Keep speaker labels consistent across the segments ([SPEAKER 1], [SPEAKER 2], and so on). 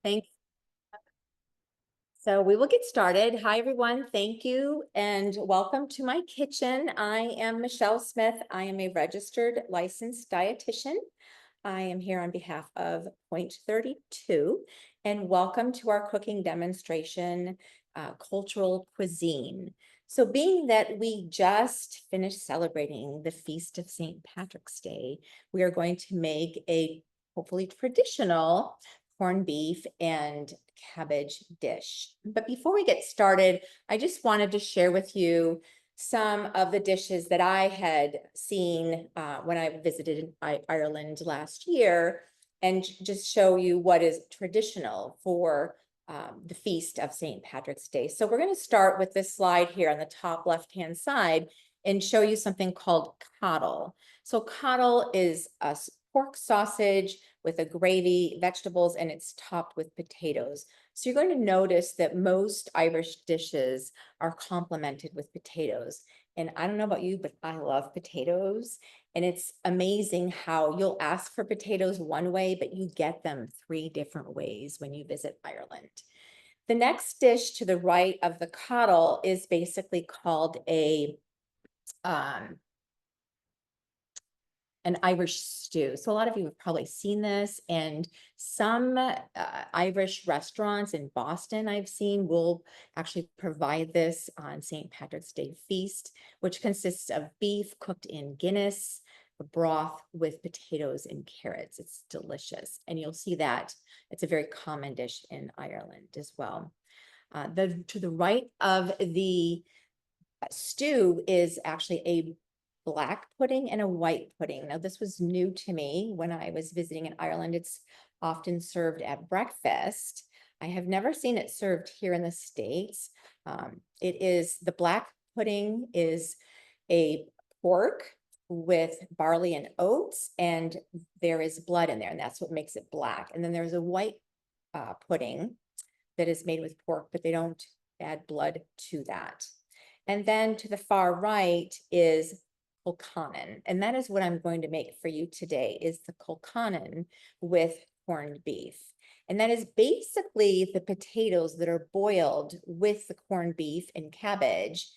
[SPEAKER 1] Thanks. So we will get started. Hi, everyone. Thank you and welcome to my kitchen. I am Michelle Smith. I am a registered licensed dietitian. I am here on behalf of Point 32 and welcome to our cooking demonstration, Cultural Cuisine. So being that we just finished celebrating the Feast of St. Patrick's Day, we are going to make a hopefully traditional corned beef and cabbage dish. But before we get started, I just wanted to share with you some of the dishes that I had seen when I visited Ireland last year, and just show you what is traditional for the feast of St. Patrick's Day. So we're going to start with this slide here on the top left-hand side and show you something called coddle. So coddle is a pork sausage with a gravy, vegetables, and it's topped with potatoes. So you're going to notice that most Irish dishes are complemented with potatoes. And I don't know about you, but I love potatoes. And it's amazing how you'll ask for potatoes one way, but you get them 3 different ways when you visit Ireland. The next dish to the right of the coddle is basically called an Irish stew. So a lot of you have probably seen this, and some Irish restaurants in Boston I've seen will actually provide this on St. Patrick's Day feast, which consists of beef cooked in Guinness, a broth with potatoes and carrots. It's delicious, and you'll see that it's a very common dish in Ireland as well. To the right of the stew is actually a black pudding and a white pudding. Now, this was new to me when I was visiting in Ireland. It's often served at breakfast. I have never seen it served here in the States. The black pudding is a pork with barley and oats, and there is blood in there, and that's what makes it black. And then there's a white pudding that is made with pork, but they don't add blood to that. And then to the far right is colcannon, and that is what I'm going to make for you today, is the colcannon with corned beef. And that is basically the potatoes that are boiled with the corned beef and cabbage.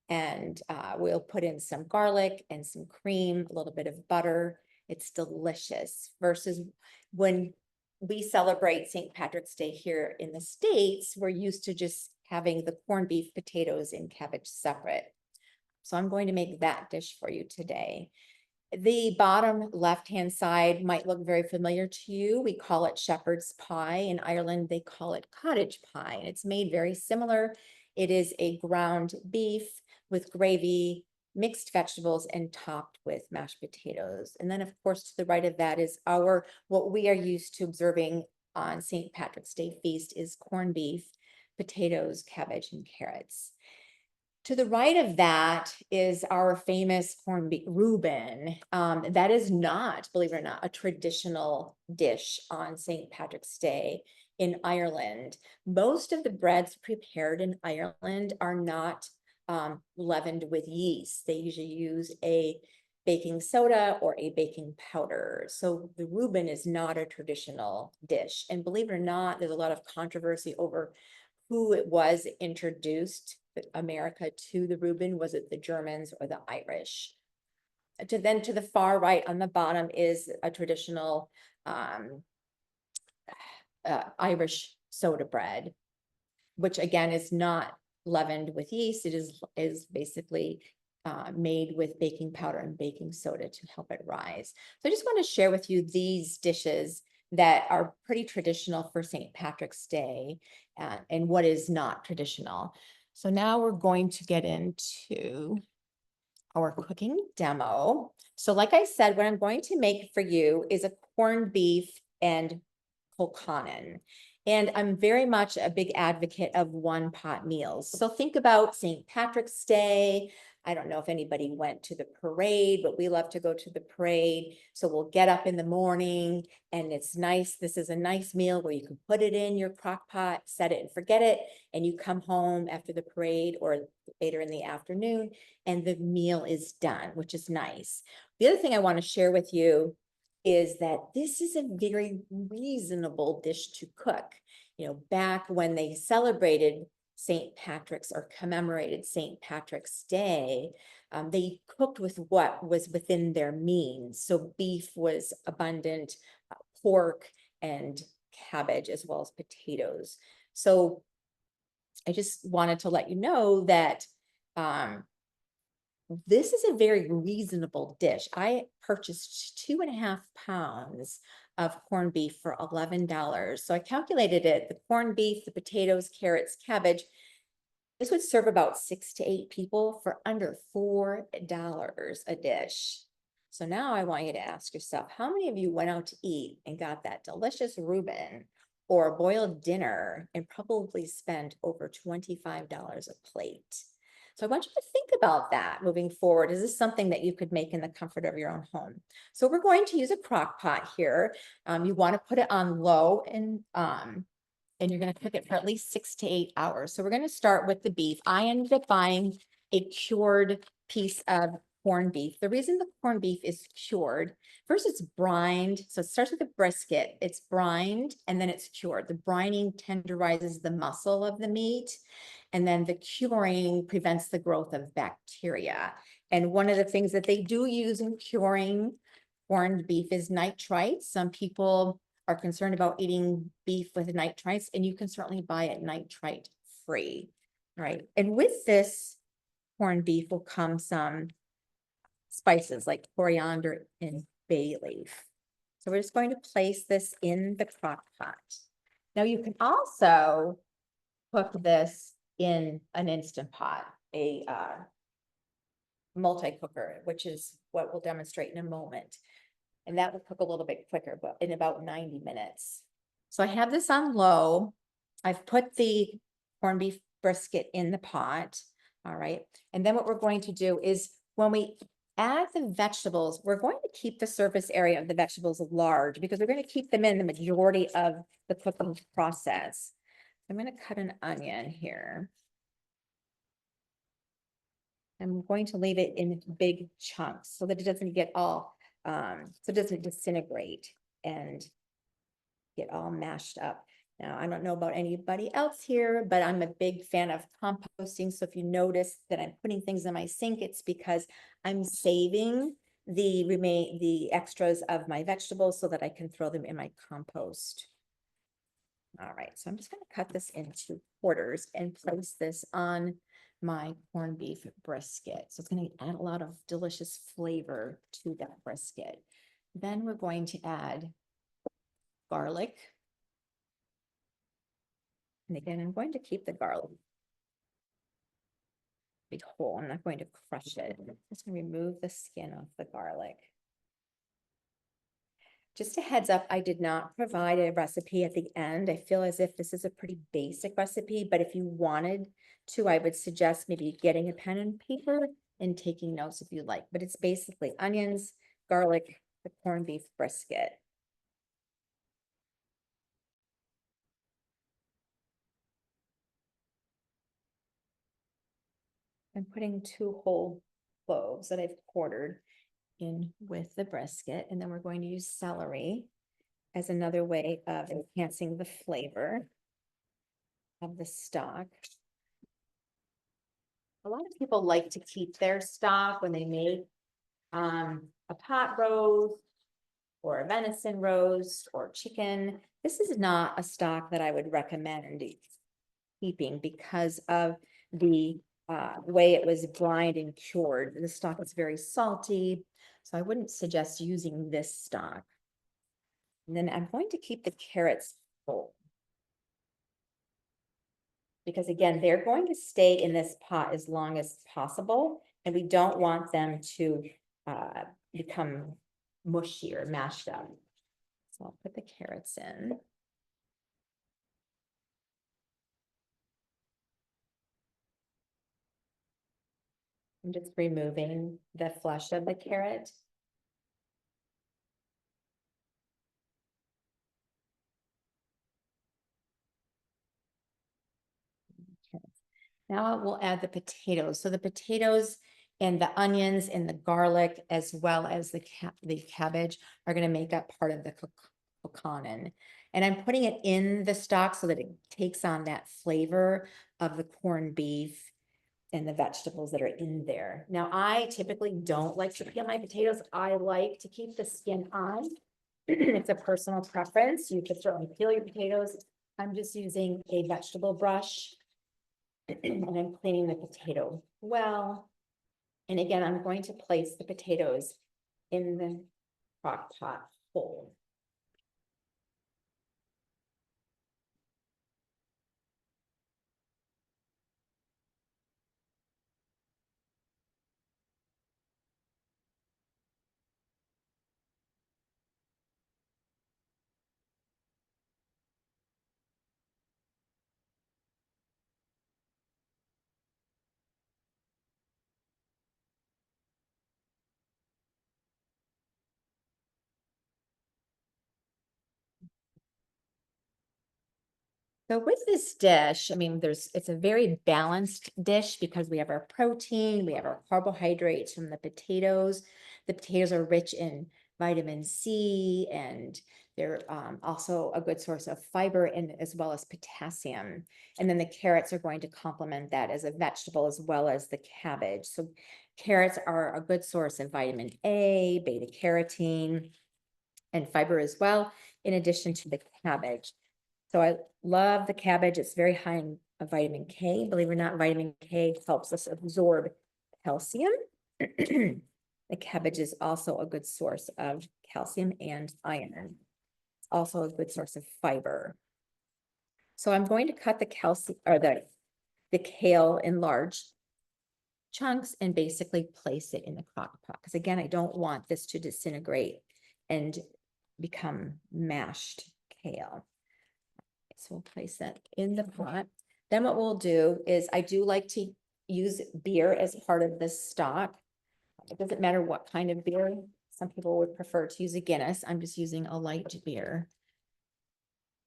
[SPEAKER 1] And we'll put in some garlic and some cream, a little bit of butter. It's delicious versus when we celebrate St. Patrick's Day here in the States, we're used to just having the corned beef, potatoes, and cabbage separate. So I'm going to make that dish for you today. The bottom left-hand side might look very familiar to you. We call it shepherd's pie. In Ireland, they call it cottage pie, and it's made very similar. It is a ground beef with gravy, mixed vegetables, and topped with mashed potatoes. And then, of course, to the right of that is what we are used to observing on St. Patrick's Day feast is corned beef, potatoes, cabbage, and carrots. To the right of that is our famous corned beef Reuben. That is not, believe it or not, a traditional dish on St. Patrick's Day in Ireland. Most of the breads prepared in Ireland are not leavened with yeast. They usually use a baking soda or a baking powder. So the Reuben is not a traditional dish. And believe it or not, there's a lot of controversy over who it was introduced America to the Reuben. Was it the Germans or the Irish? To the far right on the bottom is a traditional Irish soda bread, which again is not leavened with yeast. It is basically made with baking powder and baking soda to help it rise. So I just want to share with you these dishes that are pretty traditional for St. Patrick's Day and what is not traditional. So now we're going to get into our cooking demo. So like I said, what I'm going to make for you is a corned beef and colcannon. And I'm very much a big advocate of one pot meals. So think about St. Patrick's Day. I don't know if anybody went to the parade, but we love to go to the parade. So we'll get up in the morning and it's nice. This is a nice meal where you can put it in your crock pot, set it and forget it. And you come home after the parade or later in the afternoon and the meal is done, which is nice. The other thing I want to share with you is that this is a very reasonable dish to cook. You know, back when they celebrated St. Patrick's or commemorated St. Patrick's Day, they cooked with what was within their means. So beef was abundant, pork and cabbage, as well as potatoes. So I just wanted to let you know that this is a very reasonable dish. I purchased 2.5 pounds of corned beef for $11. So I calculated it, the corned beef, the potatoes, carrots, cabbage. This would serve about 6 to 8 people for under $4 a dish. So now I want you to ask yourself, how many of you went out to eat and got that delicious Reuben or a boiled dinner and probably spent over $25 a plate? So I want you to think about that moving forward. Is this something that you could make in the comfort of your own home? So we're going to use a crock pot here. You want to put it on low and you're going to cook it for at least 6 to 8 hours. So we're going to start with the beef. I ended up buying a cured piece of corned beef. The reason the corned beef is cured, first it's brined. So it starts with the brisket. It's brined and then it's cured. The brining tenderizes the muscle of the meat. And then the curing prevents the growth of bacteria. And one of the things that they do use in curing corned beef is nitrites. Some people are concerned about eating beef with nitrites, and you can certainly buy it nitrite free, right? And with this corned beef will come some spices like coriander and bay leaf. So we're just going to place this in the crock pot. Now you can also cook this in an Instant Pot, a multi-cooker, which is what we'll demonstrate in a moment. And that will cook a little bit quicker, but in about 90 minutes. So I have this on low. I've put the corned beef brisket in the pot. All right. And then what we're going to do is when we add the vegetables, we're going to keep the surface area of the vegetables large because we're going to keep them in the majority of the cooking process. I'm going to cut an onion here. I'm going to leave it in big chunks so that it doesn't get all, so it doesn't disintegrate and get all mashed up. Now, I don't know about anybody else here, but I'm a big fan of composting. So if you notice that I'm putting things in my sink, it's because I'm saving the extras of my vegetables so that I can throw them in my compost. All right, so I'm just going to cut this into quarters and place this on my corned beef brisket. So it's going to add a lot of delicious flavor to that brisket. Then we're going to add garlic. And again, I'm going to keep the garlic big whole. I'm not going to crush it. I'm just going to remove the skin off the garlic. Just a heads up, I did not provide a recipe at the end. I feel as if this is a pretty basic recipe, but if you wanted to, I would suggest maybe getting a pen and paper and taking notes if you like. But it's basically onions, garlic, the corned beef brisket. I'm putting 2 whole cloves that I've quartered in with the brisket, and then we're going to use celery as another way of enhancing the flavor of the stock. A lot of people like to keep their stock when they make a pot roast or a venison roast or chicken. This is not a stock that I would recommend keeping because of the way it was brined and cured. The stock is very salty, so I wouldn't suggest using this stock. And then I'm going to keep the carrots whole, because again, they're going to stay in this pot as long as possible, and we don't want them to become mushy or mashed up. So I'll put the carrots in. I'm just removing the flesh of the carrot. Now we'll add the potatoes. So the potatoes, And the onions and the garlic, as well as the cabbage, are gonna make up part of the kokanen. And I'm putting it in the stock so that it takes on that flavor of the corned beef and the vegetables that are in there. Now, I typically don't like to peel my potatoes. I like to keep the skin on. It's a personal preference. You can certainly peel your potatoes. I'm just using a vegetable brush and I'm cleaning the potato well. And again, I'm going to place the potatoes in the crock pot whole. So with this dish, I mean, it's a very balanced dish because we have our protein, we have our carbohydrates from the potatoes. The potatoes are rich in vitamin C and they're also a good source of fiber and as well as potassium. And then the carrots are going to complement that as a vegetable as well as the cabbage. So carrots are a good source of vitamin A, beta carotene, and fiber as well, in addition to the cabbage. So I love the cabbage. It's very high in vitamin K. Believe it or not, vitamin K helps us absorb calcium. The cabbage is also a good source of calcium and iron. It's also a good source of fiber. So I'm going to cut the calcium or the kale in large chunks and basically place it in the crock pot. Because again, I don't want this to disintegrate and become mashed kale. So we'll place that in the pot. Then what we'll do is I do like to use beer as part of this stock. It doesn't matter what kind of beer. Some people would prefer to use a Guinness. I'm just using a light beer.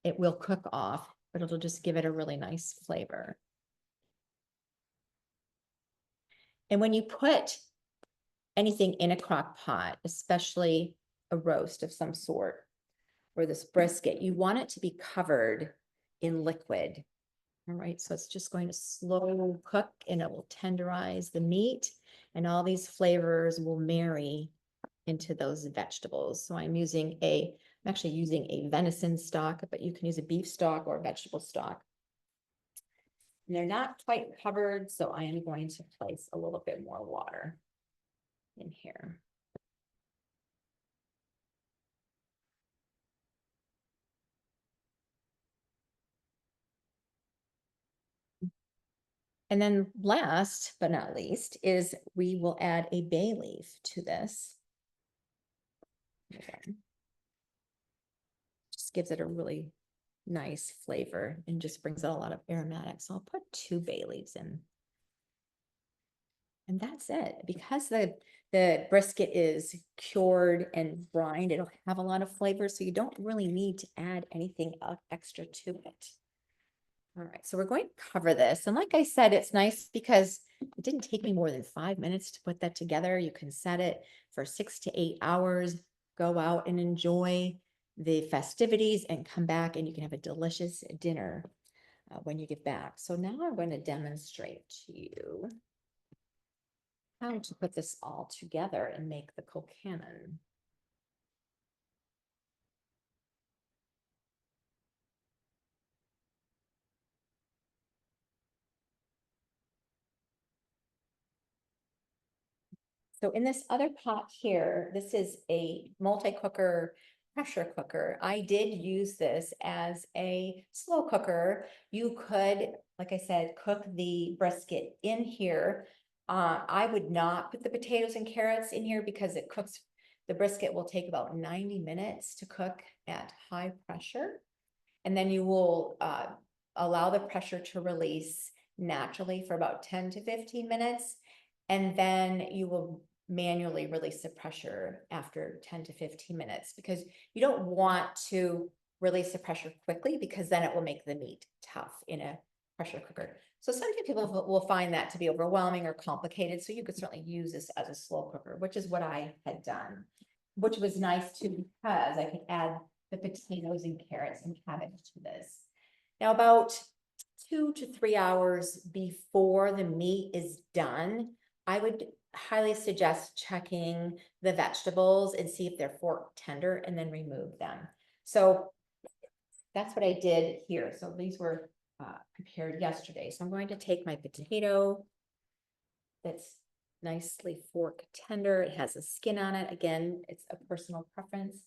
[SPEAKER 1] It will cook off, but it'll just give it a really nice flavor. And when you put anything in a crock pot, especially a roast of some sort, or this brisket, you want it to be covered in liquid. All right, so it's just going to slow cook and it will tenderize the meat and all these flavors will marry into those vegetables. So I'm actually using a venison stock, but you can use a beef stock or a vegetable stock. And they're not quite covered, so I am going to place a little bit more water in here. And then last but not least is we will add a bay leaf to this. Okay. Just gives it a really nice flavor and just brings out a lot of aromatics. So I'll put 2 bay leaves in. And that's it. Because the brisket is cured and brined, it'll have a lot of flavor. So you don't really need to add anything extra to it. All right, so we're going to cover this. And like I said, it's nice because it didn't take me more than 5 minutes to put that together. You can set it for 6 to 8 hours, go out and enjoy the festivities and come back and you can have a delicious dinner when you get back. So now I'm going to demonstrate to you how to put this all together and make the kokanen. So in this other pot here, this is a multi-cooker pressure cooker. I did use this as a slow cooker. You could, like I said, cook the brisket in here. I would not put the potatoes and carrots in here because the brisket will take about 90 minutes to cook at high pressure. And then you will allow the pressure to release naturally for about 10 to 15 minutes. And then you will manually release the pressure after 10 to 15 minutes because you don't want to release the pressure quickly because then it will make the meat tough in a pressure cooker. So sometimes people will find that to be overwhelming or complicated, so you could certainly use this as a slow cooker, which is what I had done. Which was nice too, because I could add the potatoes and carrots and cabbage to this. Now, about 2 to 3 hours before the meat is done, I would highly suggest checking the vegetables and see if they're fork tender and then remove them. So that's what I did here. So these were prepared yesterday. So I'm going to take my potato that's nicely fork tender. It has a skin on it. Again, it's a personal preference.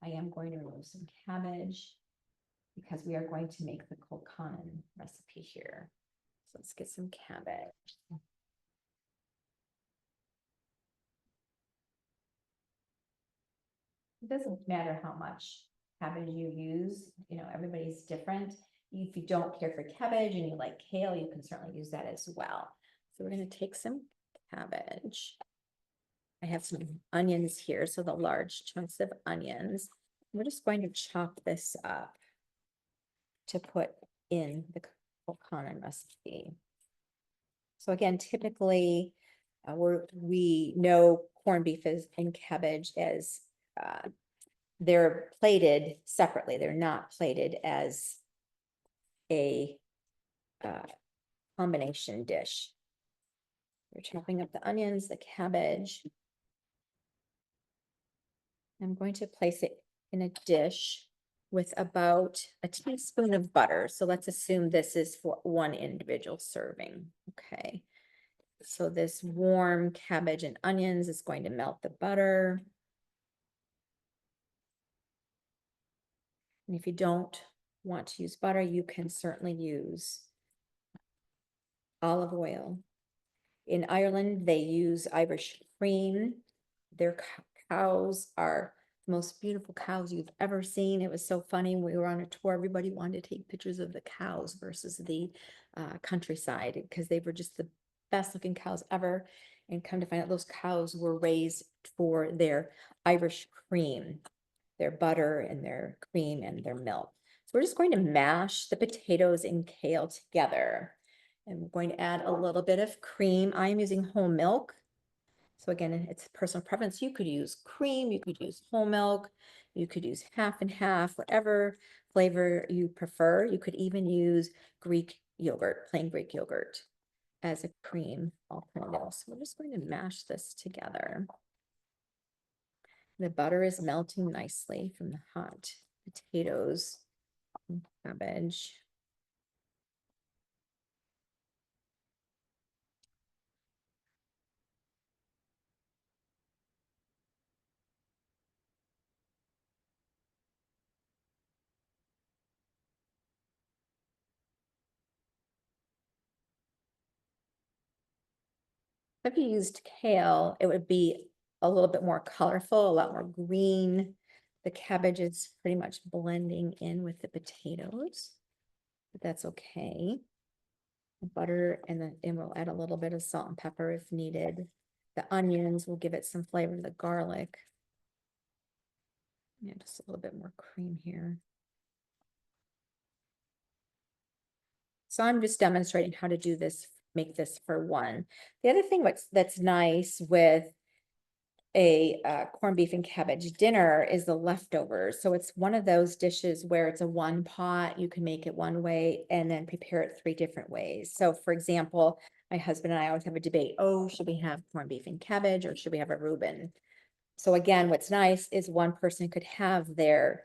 [SPEAKER 1] I am going to remove some cabbage because we are going to make the colcanon recipe here. So let's get some cabbage. It doesn't matter how much cabbage you use, you know, everybody's different. If you don't care for cabbage and you like kale, you can certainly use that as well. So we're going to take some cabbage. I have some onions here, so the large chunks of onions. We're just going to chop this up to put in the colcanon recipe. So again, typically, we know corned beef and cabbage as they're plated separately. They're not plated as a combination dish. We're chopping up the onions, the cabbage. I'm going to place it in a dish with about a teaspoon of butter. So let's assume this is for one individual serving. Okay. So this warm cabbage and onions is going to melt the butter. And if you don't want to use butter, you can certainly use olive oil. In Ireland, they use Irish cream. Their cows are the most beautiful cows you've ever seen. It was so funny. We were on a tour. Everybody wanted to take pictures of the cows versus the countryside because they were just the best looking cows ever. And come to find out, those cows were raised for their Irish cream, their butter and their cream and their milk. So we're just going to mash the potatoes and kale together. And we're going to add a little bit of cream. I am using whole milk. So again, it's personal preference. You could use cream, you could use whole milk, you could use half and half, whatever flavor you prefer. You could even use Greek yogurt, plain Greek yogurt as a cream alternative. So we're just going to mash this together. The butter is melting nicely from the hot potatoes and cabbage. If you used kale, it would be a little bit more colorful, a lot more green. The cabbage is pretty much blending in with the potatoes, but that's okay. Butter, and we'll add a little bit of salt and pepper if needed. The onions will give it some flavor, the garlic. Yeah, just a little bit more cream here. So I'm just demonstrating how to do this, make this for one. The other thing that's nice with a corned beef and cabbage dinner is the leftovers. So it's one of those dishes where it's a one pot, you can make it one way and then prepare it 3 different ways. So for example, my husband and I always have a debate, oh, should we have corned beef and cabbage or should we have a Reuben? So again, what's nice is one person could have their,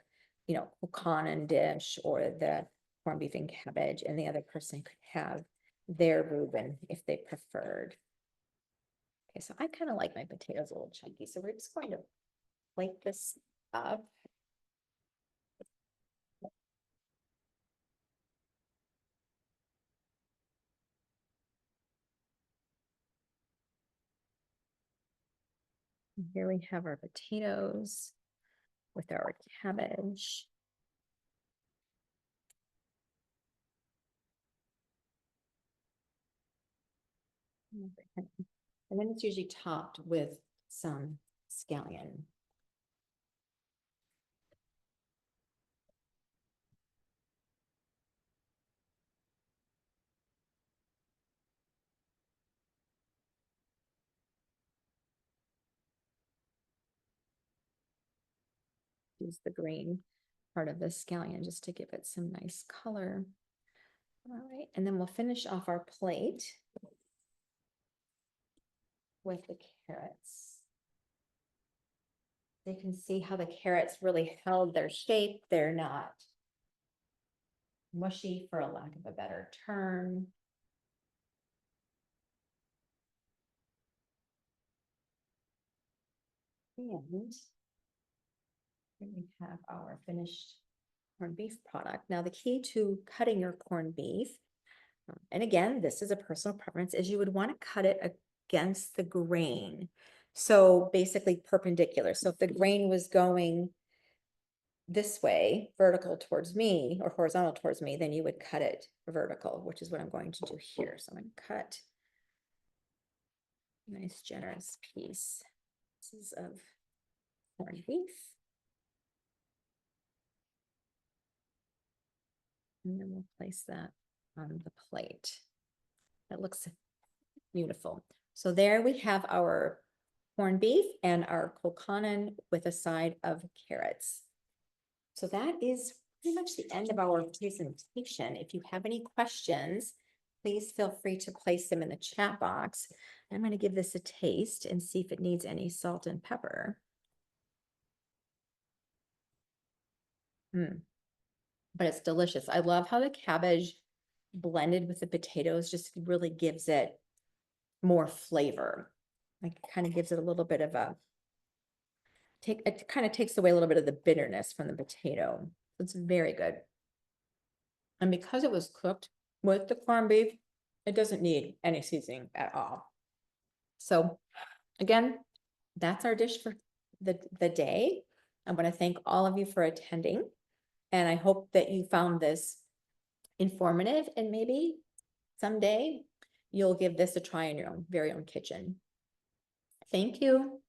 [SPEAKER 1] you know, colcanon dish or the corned beef and cabbage, and the other person could have their Reuben if they preferred. Okay, so I kind of like my potatoes a little chunky, so we're just going to plate this up. Here we have our potatoes with our cabbage. And then it's usually topped with some scallion. use the green part of the scallion just to give it some nice color. All right, and then we'll finish off our plate with the carrots. You can see how the carrots really held their shape. They're not mushy, for a lack of a better term. And here we have our finished corned beef product. Now, the key to cutting your corned beef, and again, this is a personal preference, is you would want to cut it against the grain. So basically perpendicular. So if the grain was going this way, vertical towards me or horizontal towards me, then you would cut it vertical, which is what I'm going to do here. So I'm going to cut a nice generous piece. This is of corned beef. And then we'll place that on the plate. That looks beautiful. So there we have our corned beef and our kokanen with a side of carrots. So that is pretty much the end of our presentation. If you have any questions, please feel free to place them in the chat box. I'm going to give this a taste and see if it needs any salt and pepper. But it's delicious. I love how the cabbage blended with the potatoes just really gives it more flavor. Like kind of gives it a little bit of a it kind of takes away a little bit of the bitterness from the potato. It's very good. And because it was cooked with the corned beef, it doesn't need any seasoning at all. So again, that's our dish for the day. I want to thank all of you for attending. And I hope that you found this informative, and maybe someday you'll give this a try in your own very own kitchen. Thank you.